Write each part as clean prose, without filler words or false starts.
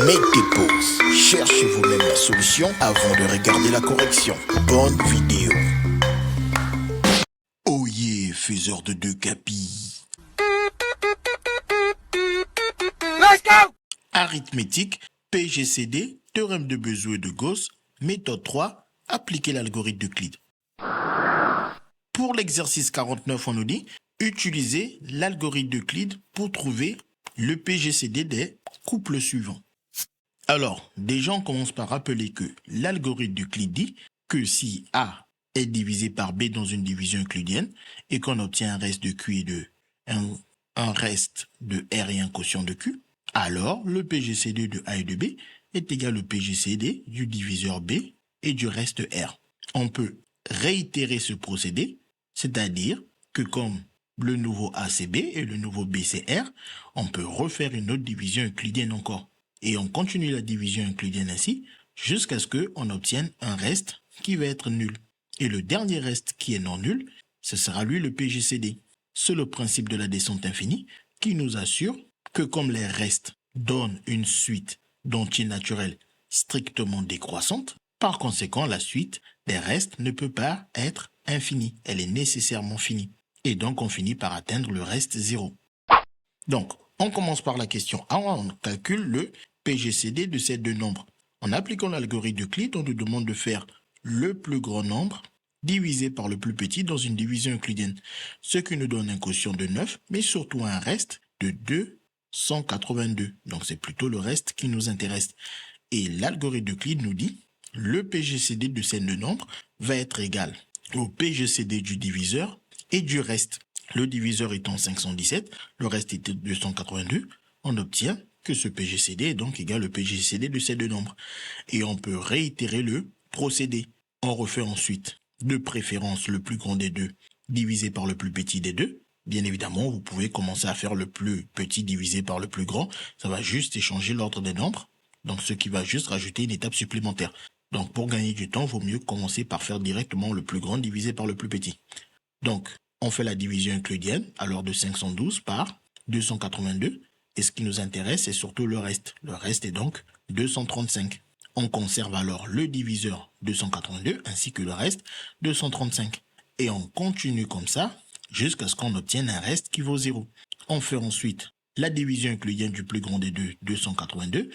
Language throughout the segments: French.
Mettez pause, cherchez vous-même la solution avant de regarder la correction. Bonne vidéo. Oh yeah, faiseur de 2 capis. Let's go! Arithmétique, PGCD, théorème de Bézout et de Gauss, méthode 3, appliquer l'algorithme d'Euclide. Pour l'exercice 49, on nous dit utiliser l'algorithme d'Euclide pour trouver le PGCD des couples suivants. Alors, déjà, on commence par rappeler que l'algorithme d'Euclide dit que si A est divisé par B dans une division euclidienne et qu'on obtient un reste de Q et de un reste de R et un quotient de Q, alors le PGCD de A et de B est égal au PGCD du diviseur B et du reste R. On peut réitérer ce procédé, c'est-à-dire que comme le nouveau A c'est B et le nouveau B c'est R, on peut refaire une autre division euclidienne encore. Et on continue la division euclidienne ainsi jusqu'à ce qu'on obtienne un reste qui va être nul. Et le dernier reste qui est non nul, ce sera lui le PGCD. C'est le principe de la descente infinie qui nous assure que comme les restes donnent une suite d'entiers naturels strictement décroissante, par conséquent la suite des restes ne peut pas être infinie, elle est nécessairement finie. Et donc on finit par atteindre le reste 0. Donc, on commence par la question A, on calcule le PGCD de ces deux nombres. En appliquant l'algorithme d'Euclide, on nous demande de faire le plus grand nombre divisé par le plus petit dans une division euclidienne, ce qui nous donne un quotient de 9, mais surtout un reste de 282. Donc c'est plutôt le reste qui nous intéresse. Et l'algorithme d'Euclide nous dit le PGCD de ces deux nombres va être égal au PGCD du diviseur et du reste. Le diviseur étant 517, le reste était 282, on obtient que ce PGCD est donc égal au PGCD de ces deux nombres. Et on peut réitérer le procédé. On refait ensuite, de préférence, le plus grand des deux divisé par le plus petit des deux. Bien évidemment, vous pouvez commencer à faire le plus petit divisé par le plus grand. Ça va juste échanger l'ordre des nombres. Donc, ce qui va juste rajouter une étape supplémentaire. Donc, pour gagner du temps, il vaut mieux commencer par faire directement le plus grand divisé par le plus petit. Donc, on fait la division euclidienne, alors de 512 par 282. Et ce qui nous intéresse, c'est surtout le reste. Le reste est donc 235. On conserve alors le diviseur 282 ainsi que le reste 235. Et on continue comme ça jusqu'à ce qu'on obtienne un reste qui vaut 0. On fait ensuite la division euclidienne du plus grand des deux, 282,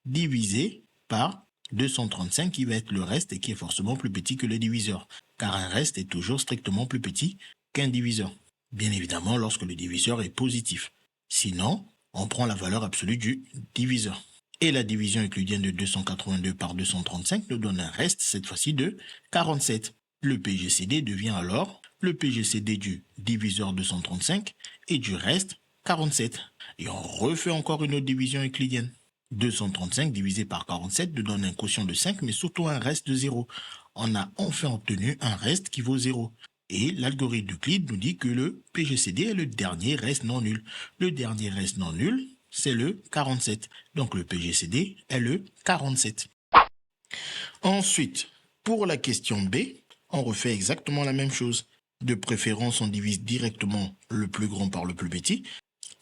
divisé par 235 qui va être le reste et qui est forcément plus petit que le diviseur. Car un reste est toujours strictement plus petit qu'un diviseur. Bien évidemment lorsque le diviseur est positif. Sinon, on prend la valeur absolue du diviseur. Et la division euclidienne de 282 par 235 nous donne un reste, cette fois-ci de 47. Le PGCD devient alors le PGCD du diviseur 235 et du reste 47. Et on refait encore une autre division euclidienne. 235 divisé par 47 nous donne un quotient de 5, mais surtout un reste de 0. On a enfin obtenu un reste qui vaut 0. Et l'algorithme d'Euclide nous dit que le PGCD est le dernier reste non nul. Le dernier reste non nul, c'est le 47. Donc le PGCD est le 47. Ensuite, pour la question B, on refait exactement la même chose. De préférence, on divise directement le plus grand par le plus petit,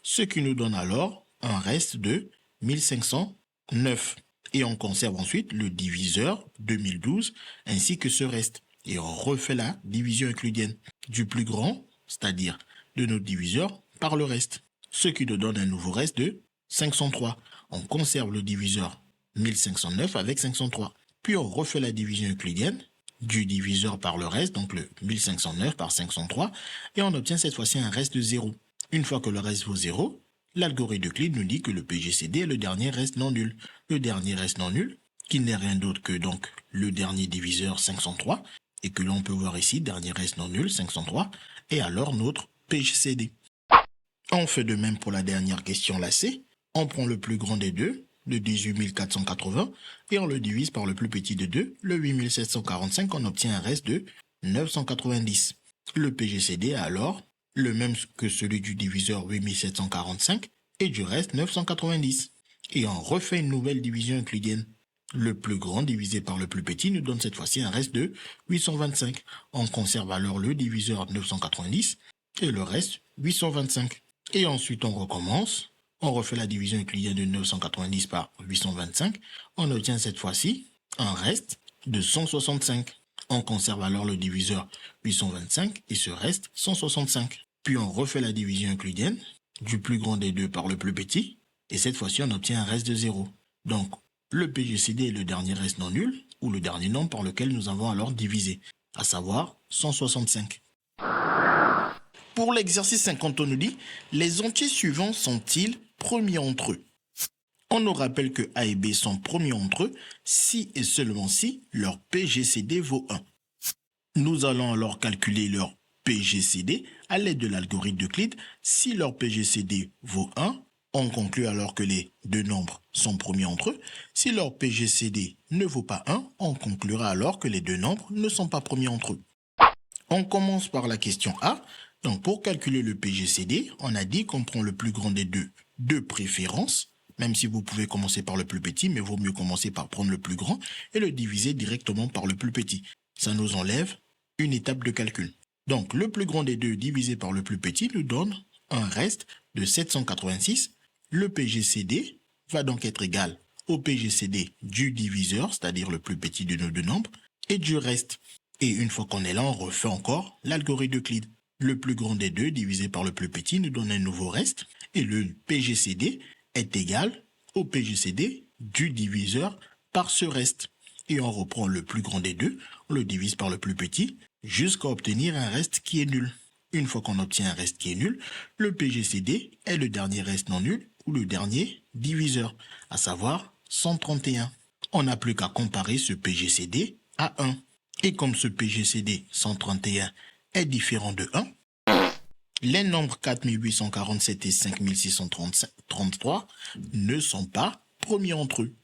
ce qui nous donne alors un reste de 1509. Et on conserve ensuite le diviseur 2012 ainsi que ce reste. Et on refait la division euclidienne du plus grand, c'est-à-dire de notre diviseur, par le reste. Ce qui nous donne un nouveau reste de 503. On conserve le diviseur 1509 avec 503. Puis on refait la division euclidienne du diviseur par le reste, donc le 1509 par 503, et on obtient cette fois-ci un reste de 0. Une fois que le reste vaut 0, l'algorithme d'Euclide nous dit que le PGCD est le dernier reste non nul. Le dernier reste non nul, qui n'est rien d'autre que donc le dernier diviseur 503, et que l'on peut voir ici, dernier reste non nul, 503, et alors notre PGCD. On fait de même pour la dernière question, la C. On prend le plus grand des deux, le 18480, et on le divise par le plus petit des deux, le 8745, on obtient un reste de 990. Le PGCD est alors le même que celui du diviseur 8745 et du reste 990. Et on refait une nouvelle division euclidienne. Le plus grand divisé par le plus petit nous donne cette fois-ci un reste de 825. On conserve alors le diviseur 990 et le reste 825. Et ensuite on recommence On refait la division euclidienne de 990 par 825. On obtient cette fois-ci un reste de 165. On conserve alors le diviseur 825 et ce reste 165. Puis on refait la division euclidienne du plus grand des deux par le plus petit. Et cette fois-ci, on obtient un reste de 0. Donc, le PGCD est le dernier reste non nul, ou le dernier nombre par lequel nous avons alors divisé, à savoir 165. Pour l'exercice 50, on nous dit, les entiers suivants sont-ils premiers entre eux? On nous rappelle que A et B sont premiers entre eux si et seulement si leur PGCD vaut 1. Nous allons alors calculer leur PGCD à l'aide de l'algorithme d'Euclide. Si leur PGCD vaut 1, on conclut alors que les deux nombres sont premiers entre eux. Si leur PGCD ne vaut pas 1, on conclura alors que les deux nombres ne sont pas premiers entre eux. On commence par la question A. Donc pour calculer le PGCD, on a dit qu'on prend le plus grand des deux de préférence, même si vous pouvez commencer par le plus petit, mais vaut mieux commencer par prendre le plus grand et le diviser directement par le plus petit. Ça nous enlève une étape de calcul. Donc le plus grand des deux divisé par le plus petit nous donne un reste de 786. Le PGCD va donc être égal au PGCD du diviseur, c'est-à-dire le plus petit de nos deux nombres, et du reste. Et une fois qu'on est là, on refait encore l'algorithme d'Euclide. Le plus grand des deux divisé par le plus petit nous donne un nouveau reste, et le PGCD est égal au PGCD du diviseur par ce reste. Et on reprend le plus grand des deux, on le divise par le plus petit, jusqu'à obtenir un reste qui est nul. Une fois qu'on obtient un reste qui est nul, le PGCD est le dernier reste non nul, ou le dernier diviseur, à savoir 131. On n'a plus qu'à comparer ce PGCD à 1. Et comme ce PGCD 131 est différent de 1, les nombres 4847 et 5633 ne sont pas premiers entre eux.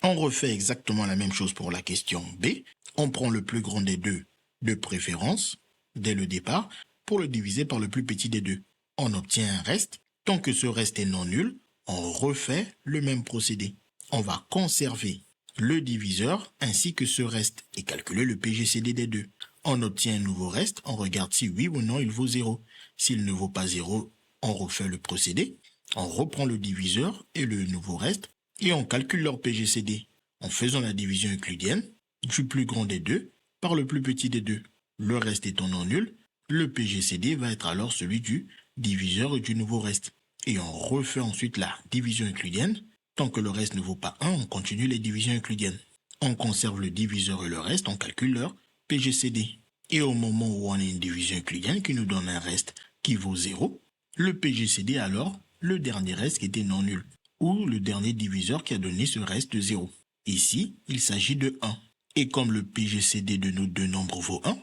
On refait exactement la même chose pour la question B. On prend le plus grand des deux de préférence dès le départ pour le diviser par le plus petit des deux. On obtient un reste. Tant que ce reste est non nul, on refait le même procédé. On va conserver le diviseur ainsi que ce reste et calculer le PGCD des deux. On obtient un nouveau reste, on regarde si oui ou non il vaut 0. S'il ne vaut pas 0, on refait le procédé. On reprend le diviseur et le nouveau reste et on calcule leur PGCD en faisant la division euclidienne du plus grand des deux par le plus petit des deux. Le reste étant non nul, le PGCD va être alors celui du diviseur et du nouveau reste. Et on refait ensuite la division euclidienne. Tant que le reste ne vaut pas 1, on continue les divisions euclidiennes. On conserve le diviseur et le reste, on calcule leur PGCD. Et au moment où on a une division euclidienne qui nous donne un reste qui vaut 0, le PGCD a alors le dernier reste qui était non nul, ou le dernier diviseur qui a donné ce reste de 0. Ici, il s'agit de 1. Et comme le PGCD de nos deux nombres vaut 1,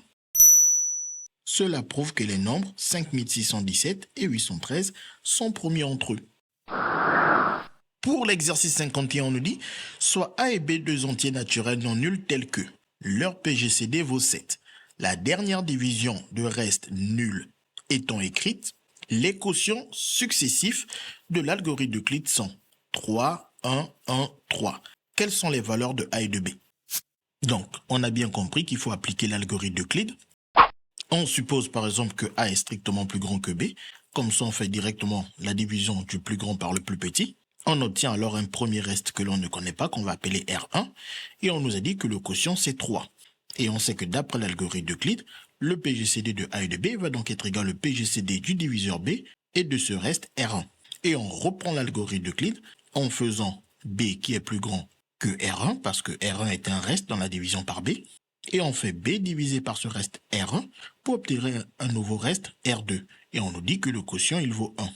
cela prouve que les nombres 5617 et 813 sont premiers entre eux. Pour l'exercice 51, on nous dit soit A et B deux entiers naturels non nuls tels que leur PGCD vaut 7. La dernière division de reste nul étant écrite, les quotients successifs de l'algorithme d'Euclide sont 3, 1, 1, 3. Quelles sont les valeurs de A et de B? Donc, on a bien compris qu'il faut appliquer l'algorithme d'Euclide. On suppose par exemple que A est strictement plus grand que B. Comme ça, on fait directement la division du plus grand par le plus petit. On obtient alors un premier reste que l'on ne connaît pas, qu'on va appeler R1. Et on nous a dit que le quotient, c'est 3. Et on sait que d'après l'algorithme d'Euclide, le PGCD de A et de B va donc être égal au PGCD du diviseur B et de ce reste R1. Et on reprend l'algorithme d'Euclide en faisant B qui est plus grand que R1, parce que R1 est un reste dans la division par B. Et on fait B divisé par ce reste R1 pour obtenir un nouveau reste R2. Et on nous dit que le quotient, il vaut 1.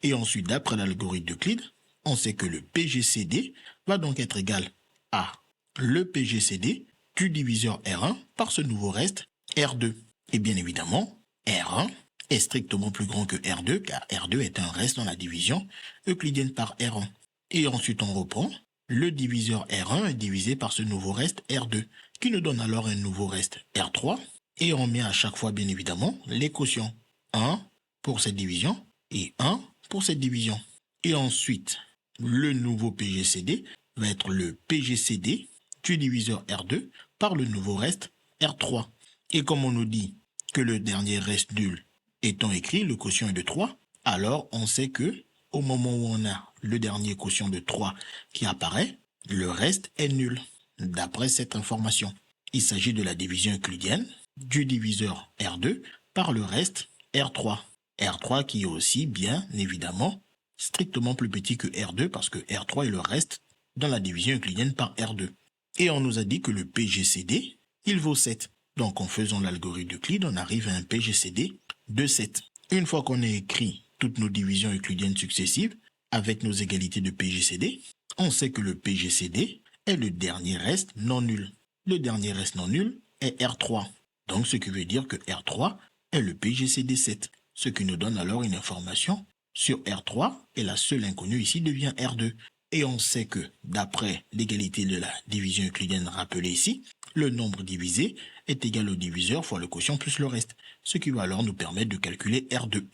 Et ensuite, d'après l'algorithme d'Euclide, on sait que le PGCD va donc être égal à le PGCD du diviseur R1 par ce nouveau reste R2. Et bien évidemment, R1 est strictement plus grand que R2, car R2 est un reste dans la division euclidienne par R1. Et ensuite, on reprend. Le diviseur R1 est divisé par ce nouveau reste R2, qui nous donne alors un nouveau reste R3. Et on met à chaque fois, bien évidemment, les quotients. 1 pour cette division et 1 pour cette division. Et ensuite, le nouveau PGCD va être le PGCD du diviseur R2 par le nouveau reste R3. Et comme on nous dit que le dernier reste nul étant écrit, le quotient est de 3, alors on sait que au moment où on a le dernier quotient de 3 qui apparaît, le reste est nul. D'après cette information, il s'agit de la division euclidienne du diviseur R2 par le reste R3. R3 qui est aussi, bien évidemment, strictement plus petit que R2 parce que R3 est le reste dans la division euclidienne par R2. Et on nous a dit que le PGCD, il vaut 7. Donc en faisant l'algorithme d'Euclide, on arrive à un PGCD de 7. Une fois qu'on a écrit toutes nos divisions euclidiennes successives avec nos égalités de PGCD, on sait que le PGCD est le dernier reste non nul. Le dernier reste non nul est R3. Donc ce qui veut dire que R3 est le PGCD 7. Ce qui nous donne alors une information sur R3 et la seule inconnue ici devient R2. Et on sait que d'après l'égalité de la division euclidienne rappelée ici, le nombre divisé est égal au diviseur fois le quotient plus le reste, ce qui va alors nous permettre de calculer R2.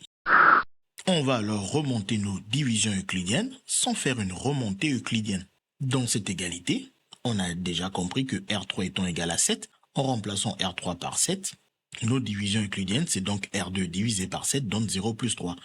On va alors remonter nos divisions euclidiennes sans faire une remontée euclidienne. Dans cette égalité, on a déjà compris que R3 étant égal à 7, en remplaçant R3 par 7, nos divisions euclidiennes, c'est donc R2 divisé par 7 donne 0 plus 3.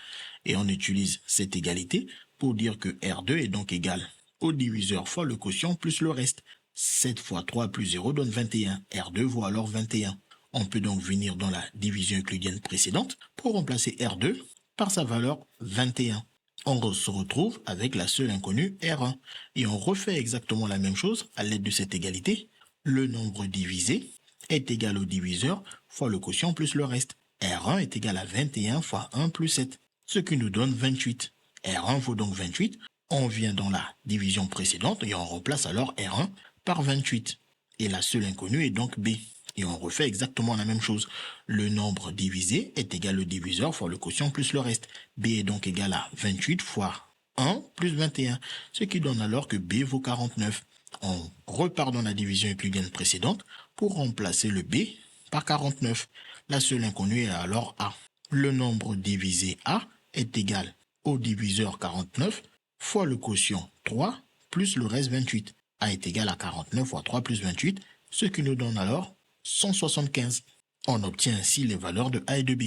Et on utilise cette égalité pour dire que R2 est donc égal au diviseur fois le quotient plus le reste. 7 fois 3 plus 0 donne 21. R2 vaut alors 21. On peut donc venir dans la division euclidienne précédente pour remplacer R2 par sa valeur 21. On se retrouve avec la seule inconnue R1. Et on refait exactement la même chose à l'aide de cette égalité. Le nombre divisé est égal au diviseur fois le quotient plus le reste. R1 est égal à 21 fois 1 plus 7, ce qui nous donne 28. R1 vaut donc 28. On vient dans la division précédente et on remplace alors R1 par 28. Et la seule inconnue est donc B. Et on refait exactement la même chose. Le nombre divisé est égal au diviseur fois le quotient plus le reste. B est donc égal à 28 fois 1 plus 21, ce qui donne alors que B vaut 49. On repart dans la division euclidienne précédente pour remplacer le B par 49. La seule inconnue est alors A. Le nombre divisé A est égal au diviseur 49 fois le quotient 3 plus le reste 28. A est égal à 49 fois 3 plus 28, ce qui nous donne alors 175. On obtient ainsi les valeurs de A et de B.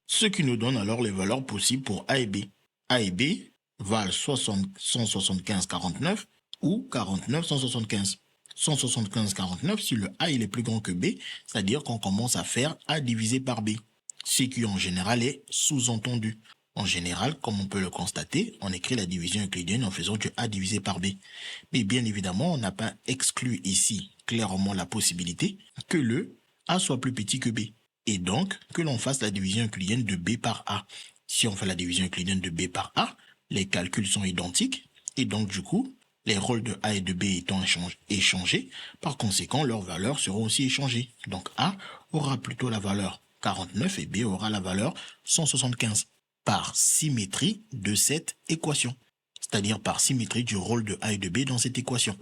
Ce qui nous donne alors les valeurs possibles pour A et B. A et B valent 175 49 ou 49 175. 175 49 si le A il est plus grand que B, c'est-à-dire qu'on commence à faire A divisé par B. Ce qui en général est sous-entendu. En général, comme on peut le constater, on écrit la division euclidienne en faisant du A divisé par B. Mais bien évidemment, on n'a pas exclu ici clairement la possibilité que le A soit plus petit que B. Et donc, que l'on fasse la division euclidienne de B par A. Si on fait la division euclidienne de B par A, les calculs sont identiques. Et donc, du coup, les rôles de A et de B étant échangés, par conséquent, leurs valeurs seront aussi échangées. Donc, A aura plutôt la valeur 49 et B aura la valeur 175. Par symétrie de cette équation, c'est-à-dire par symétrie du rôle de A et de B dans cette équation.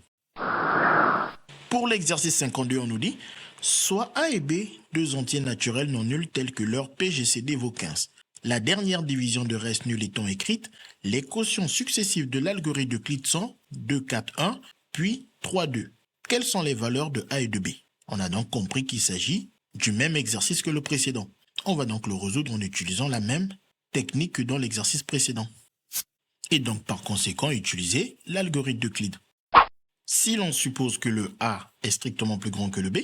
Pour l'exercice 52, on nous dit soit A et B, deux entiers naturels non nuls tels que leur PGCD vaut 15. La dernière division de reste nul étant écrite, les quotients successifs de l'algorithme d'Euclide sont 2, 4, 1, puis 3, 2. Quelles sont les valeurs de A et de B? On a donc compris qu'il s'agit du même exercice que le précédent. On va donc le résoudre en utilisant la même technique que dans l'exercice précédent. Et donc par conséquent utiliser l'algorithme d'Euclide. Si l'on suppose que le A est strictement plus grand que le B,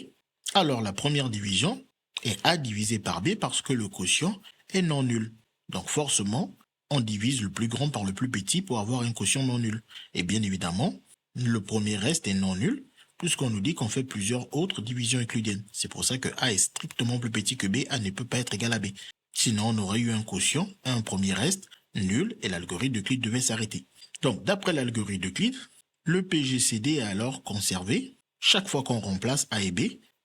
alors la première division est A divisé par B parce que le quotient est non nul. Donc forcément, on divise le plus grand par le plus petit pour avoir un quotient non nul. Et bien évidemment, le premier reste est non nul puisqu'on nous dit qu'on fait plusieurs autres divisions euclidiennes. C'est pour ça que A est strictement plus petit que B, A ne peut pas être égal à B. Sinon, on aurait eu un quotient, un premier reste, nul, et l'algorithme d'Euclide devait s'arrêter. Donc, d'après l'algorithme d'Euclide, le PGCD est alors conservé chaque fois qu'on remplace A et B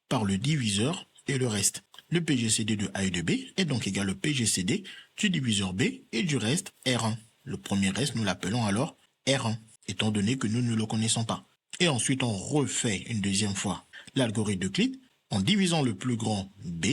par le diviseur et le reste. Le PGCD de A et de B est donc égal au PGCD du diviseur B et du reste R1. Le premier reste, nous l'appelons alors R1, étant donné que nous ne le connaissons pas. Et ensuite, on refait une deuxième fois l'algorithme d'Euclide en divisant le plus grand B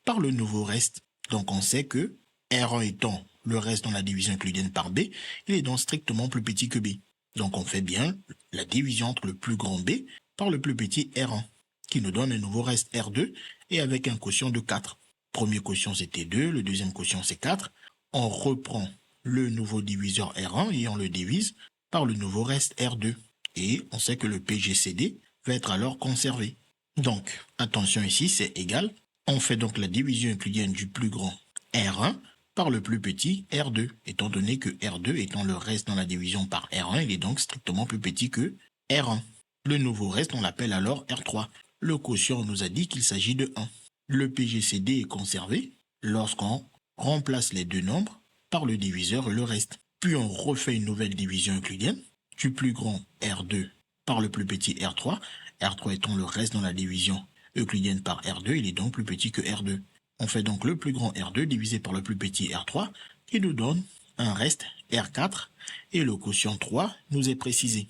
par le nouveau reste. Donc on sait que R1 étant le reste dans la division euclidienne par B, il est donc strictement plus petit que B. Donc on fait bien la division entre le plus grand B par le plus petit R1, qui nous donne un nouveau reste R2 et avec un quotient de 4. Premier quotient c'était 2, le deuxième quotient c'est 4. On reprend le nouveau diviseur R1 et on le divise par le nouveau reste R2. Et on sait que le PGCD va être alors conservé. Donc, attention ici, c'est égal. On fait donc la division euclidienne du plus grand R1 par le plus petit R2, étant donné que R2 étant le reste dans la division par R1, il est donc strictement plus petit que R1. Le nouveau reste, on l'appelle alors R3. Le quotient nous a dit qu'il s'agit de 1. Le PGCD est conservé lorsqu'on remplace les deux nombres par le diviseur et le reste. Puis on refait une nouvelle division euclidienne du plus grand R2 par le plus petit R3. R3 étant le reste dans la division euclidienne par R2, il est donc plus petit que R2. On fait donc le plus grand R2 divisé par le plus petit R3 qui nous donne un reste R4 et le quotient 3 nous est précisé.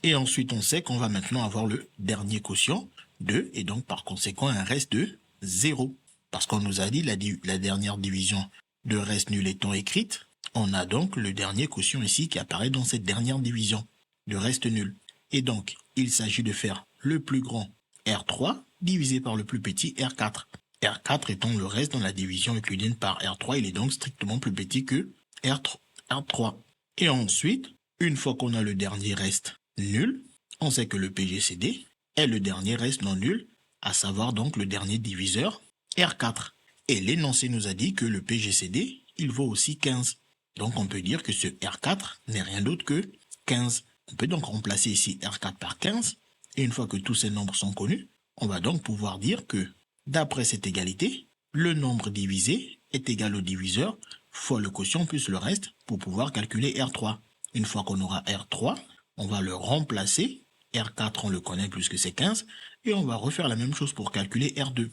Et ensuite on sait qu'on va maintenant avoir le dernier quotient 2 et donc par conséquent un reste de 0. Parce qu'on nous a dit la dernière division de reste nul étant écrite, on a donc le dernier quotient ici qui apparaît dans cette dernière division de reste nul. Et donc, il s'agit de faire le plus grand R3 divisé par le plus petit R4. R4 étant le reste dans la division euclidienne par R3, il est donc strictement plus petit que R3. Et ensuite, une fois qu'on a le dernier reste nul, on sait que le PGCD est le dernier reste non nul, à savoir donc le dernier diviseur R4. Et l'énoncé nous a dit que le PGCD, il vaut aussi 15. Donc on peut dire que ce R4 n'est rien d'autre que 15. On peut donc remplacer ici R4 par 15. Et une fois que tous ces nombres sont connus, on va donc pouvoir dire que, d'après cette égalité, le nombre divisé est égal au diviseur fois le quotient plus le reste pour pouvoir calculer R3. Une fois qu'on aura R3, on va le remplacer. R4, on le connaît plus que c'est 15. Et on va refaire la même chose pour calculer R2.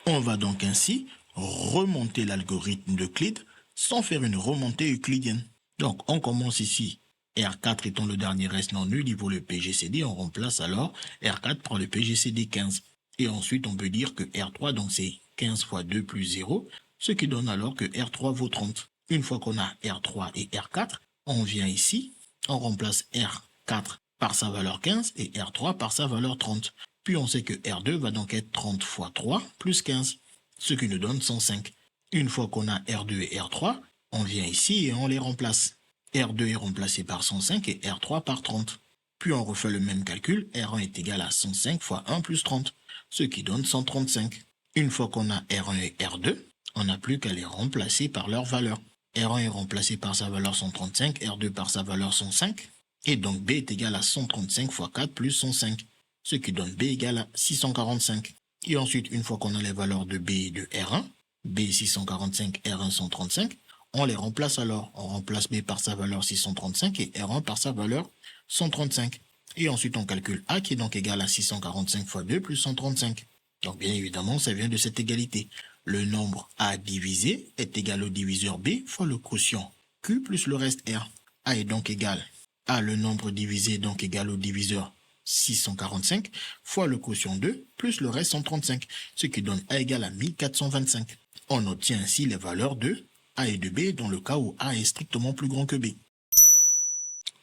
On va donc ainsi remonter l'algorithme d'Euclide sans faire une remontée euclidienne. Donc on commence ici, R4 étant le dernier reste non nul, il vaut le PGCD, on remplace alors R4 par le PGCD 15. Et ensuite on peut dire que R3, donc c'est 15 fois 2 plus 0, ce qui donne alors que R3 vaut 30. Une fois qu'on a R3 et R4, on vient ici, on remplace R4 par sa valeur 15 et R3 par sa valeur 30. Puis on sait que R2 va donc être 30 fois 3 plus 15, ce qui nous donne 105. Une fois qu'on a R2 et R3, on vient ici et on les remplace. R2 est remplacé par 105 et R3 par 30. Puis on refait le même calcul, R1 est égal à 105 fois 1 plus 30, ce qui donne 135. Une fois qu'on a R1 et R2, on n'a plus qu'à les remplacer par leur valeur. R1 est remplacé par sa valeur 135, R2 par sa valeur 105, et donc B est égal à 135 fois 4 plus 105. Ce qui donne B égale à 645. Et ensuite, une fois qu'on a les valeurs de B et de R1, B 645, R1 135, on les remplace alors. On remplace B par sa valeur 635 et R1 par sa valeur 135. Et ensuite, on calcule A qui est donc égal à 645 fois 2 plus 135. Donc bien évidemment, ça vient de cette égalité. Le nombre A divisé est égal au diviseur B fois le quotient Q plus le reste R. A est donc égal à le nombre divisé est donc égal au diviseur 645 fois le quotient 2 plus le reste 135, ce qui donne A égale à 1425. On obtient ainsi les valeurs de A et de B dans le cas où A est strictement plus grand que B.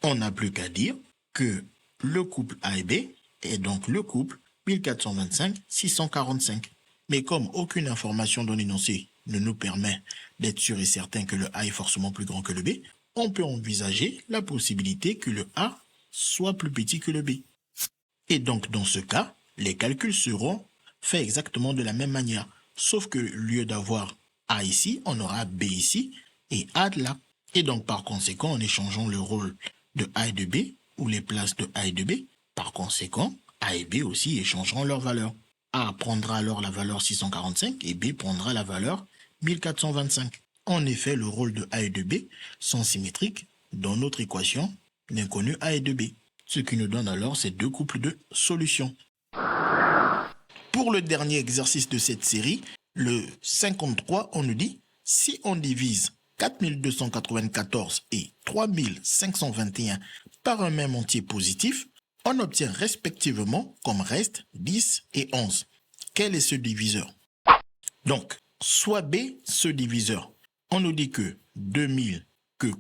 On n'a plus qu'à dire que le couple A et B est donc le couple 1425-645. Mais comme aucune information dans l'énoncé ne nous permet d'être sûr et certain que le A est forcément plus grand que le B, on peut envisager la possibilité que le A soit plus petit que le B. Et donc, dans ce cas, les calculs seront faits exactement de la même manière. Sauf que, au lieu d'avoir A ici, on aura B ici et A de là. Et donc, par conséquent, en échangeant le rôle de A et de B, ou les places de A et de B, par conséquent, A et B aussi échangeront leurs valeurs. A prendra alors la valeur 645 et B prendra la valeur 1425. En effet, le rôle de A et de B sont symétriques dans notre équation d'inconnu A et de B, ce qui nous donne alors ces deux couples de solutions. Pour le dernier exercice de cette série, le 53, on nous dit si on divise 4294 et 3521 par un même entier positif, on obtient respectivement comme reste 10 et 11. Quel est ce diviseur? Donc, soit B, ce diviseur. On nous dit que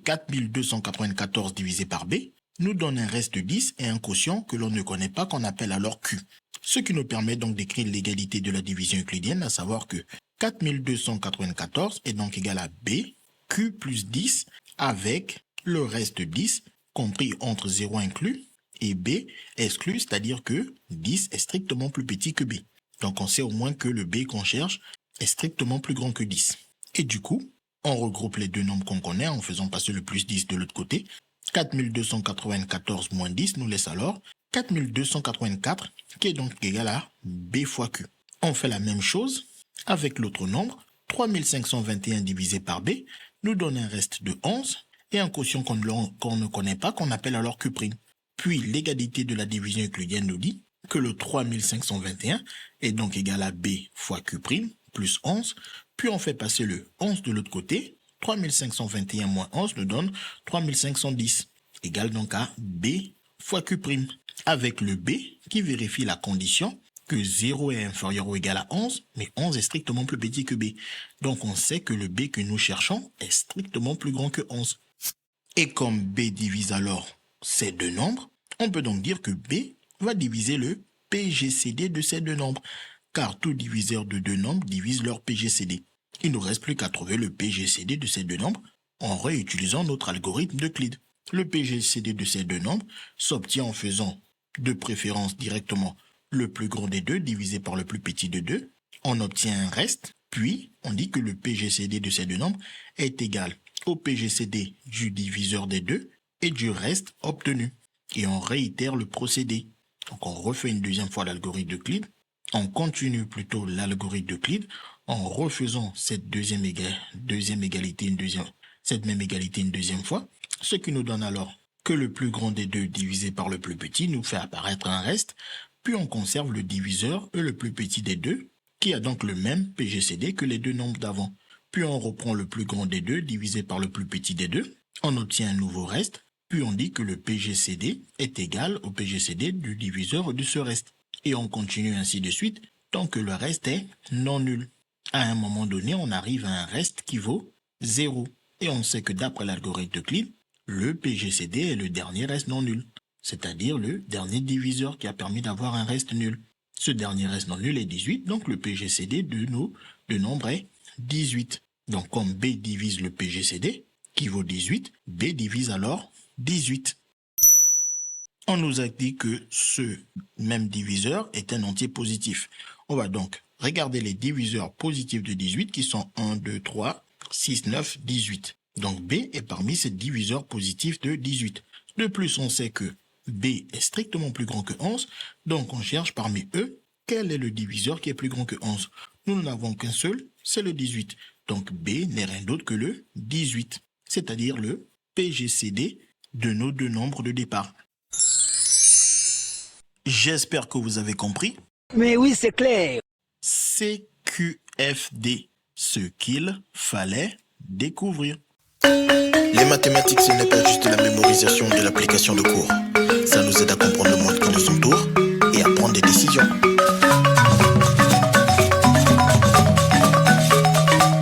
4294 divisé par B nous donne un reste de 10 et un quotient que l'on ne connaît pas, qu'on appelle alors Q. Ce qui nous permet donc d'écrire l'égalité de la division euclidienne, à savoir que 4294 est donc égal à B, Q plus 10, avec le reste 10, compris entre 0 inclus, et B exclu, c'est-à-dire que 10 est strictement plus petit que B. Donc on sait au moins que le B qu'on cherche est strictement plus grand que 10. Et du coup, on regroupe les deux nombres qu'on connaît en faisant passer le plus 10 de l'autre côté. 4294 moins 10 nous laisse alors 4284, qui est donc égal à B fois Q. On fait la même chose avec l'autre nombre. 3521 divisé par B nous donne un reste de 11 et un quotient qu'on ne connaît pas, qu'on appelle alors Q'. Puis l'égalité de la division euclidienne nous dit que le 3521 est donc égal à B fois Q' plus 11. Puis on fait passer le 11 de l'autre côté. 3521 moins 11 nous donne 3510, égal donc à B fois Q', avec le B qui vérifie la condition que 0 est inférieur ou égal à 11, mais 11 est strictement plus petit que B. Donc on sait que le B que nous cherchons est strictement plus grand que 11. Et comme B divise alors ces deux nombres, on peut donc dire que B va diviser le PGCD de ces deux nombres, car tout diviseur de deux nombres divise leur PGCD. Il ne nous reste plus qu'à trouver le PGCD de ces deux nombres en réutilisant notre algorithme d'Euclide. Le PGCD de ces deux nombres s'obtient en faisant de préférence directement le plus grand des deux divisé par le plus petit de deux. On obtient un reste, puis on dit que le PGCD de ces deux nombres est égal au PGCD du diviseur des deux et du reste obtenu. Et on réitère le procédé. Donc on refait une deuxième fois l'algorithme d'Euclide. On continue plutôt l'algorithme d'Euclide en refaisant cette même égalité une deuxième fois, ce qui nous donne alors que le plus grand des deux divisé par le plus petit nous fait apparaître un reste, puis on conserve le diviseur et le plus petit des deux, qui a donc le même PGCD que les deux nombres d'avant. Puis on reprend le plus grand des deux divisé par le plus petit des deux, on obtient un nouveau reste, puis on dit que le PGCD est égal au PGCD du diviseur de ce reste. Et on continue ainsi de suite tant que le reste est non nul. À un moment donné, on arrive à un reste qui vaut 0. Et on sait que d'après l'algorithme d'Euclide, le PGCD est le dernier reste non nul, c'est-à-dire le dernier diviseur qui a permis d'avoir un reste nul. Ce dernier reste non nul est 18, donc le PGCD de nos deux nombres est 18. Donc comme B divise le PGCD, qui vaut 18, B divise alors 18. On nous a dit que ce même diviseur est un entier positif. On va donc regarder les diviseurs positifs de 18 qui sont 1, 2, 3, 6, 9, 18. Donc B est parmi ces diviseurs positifs de 18. De plus, on sait que B est strictement plus grand que 11, donc on cherche parmi eux quel est le diviseur qui est plus grand que 11. Nous n'en avons qu'un seul, c'est le 18. Donc B n'est rien d'autre que le 18, c'est-à-dire le PGCD de nos deux nombres de départ. J'espère que vous avez compris. Mais oui, c'est clair. CQFD, ce qu'il fallait découvrir. Les mathématiques, ce n'est pas juste la mémorisation de l'application de cours. Ça nous aide à comprendre